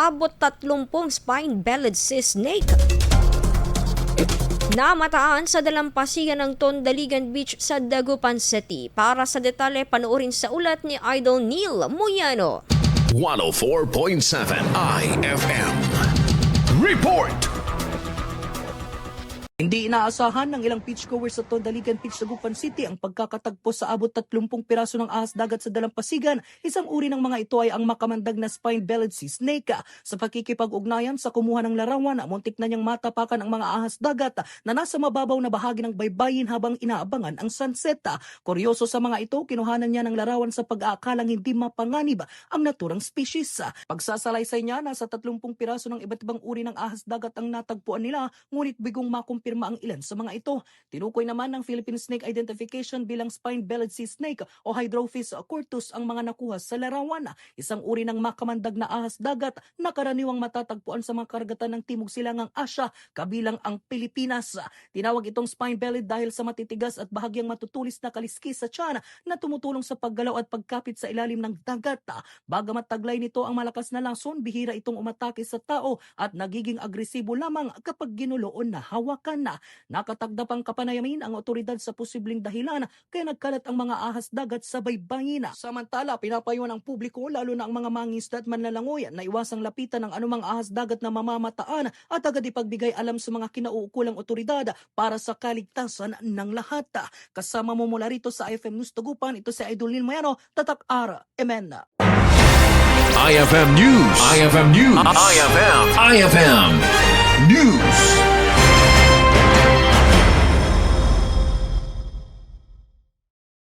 abot 30 spine-bellied sea snake. Namataan sa dalampasigan ng Tondaligan Beach sa Dagupan City. Para sa detalye, panoorin sa ulat ni Idol Neil Muyano. 104.7 IFM. Report! Hindi inaasahan ng ilang beachgoers sa Tondaligan Beach, Dagupan City ang pagkakatagpo sa abot 30 piraso ng ahas dagat sa dalampasigan. Isang uri ng mga ito ay ang makamandag na spine-bellied sea snake. Sa pakikipag-ugnayan sa kumuha ng larawan, muntik na niyang matapakan ang mga ahas dagat na nasa mababaw na bahagi ng baybayin habang inaabangan ang sunset. Kuryoso sa mga ito, kinuhanan niya ng larawan sa pag-aakalang hindi mapanganib ang naturang species. Pagsasalaysay niya, nasa 30 piraso ng iba't ibang uri ng ahas dagat ang natagpuan nila, ngunit bigong makumpirma ang ilan sa mga ito. Tinukoy naman ng Philippine Snake Identification bilang spine-bellied sea snake o Hydrophis curtus ang mga nakuha sa larawan. Isang uri ng makamandag na ahas dagat na karaniwang matatagpuan sa mga karagatan ng Timog Silangang Asya, kabilang ang Pilipinas. Tinawag itong spine-bellied dahil sa matitigas at bahagyang matutulis na kaliskis sa tiyan na tumutulong sa paggalaw at pagkapit sa ilalim ng dagat. Bagamat taglay nito ang malakas na lason, bihira itong umatake sa tao at nagiging agresibo lamang kapag ginulo o nahawakan. Nakatagda pang kapanayamin ang otoridad sa posibleng dahilan kaya nagkalat ang mga ahas dagat sa baybayin. Samantala, pinapayuhan ang publiko, lalo na ang mga mangingisda at manlalangoy, na iwasang lapitan ng anumang ahas dagat na mamamataan at agad ipagbigay alam sa mga kinauukulang otoridad para sa kaligtasan ng lahat. Kasama mo mula rito sa IFM News Dagupan, ito si Idol Neil Muyano, Tatak R.M.N. IFM News. IFM News. IFM News.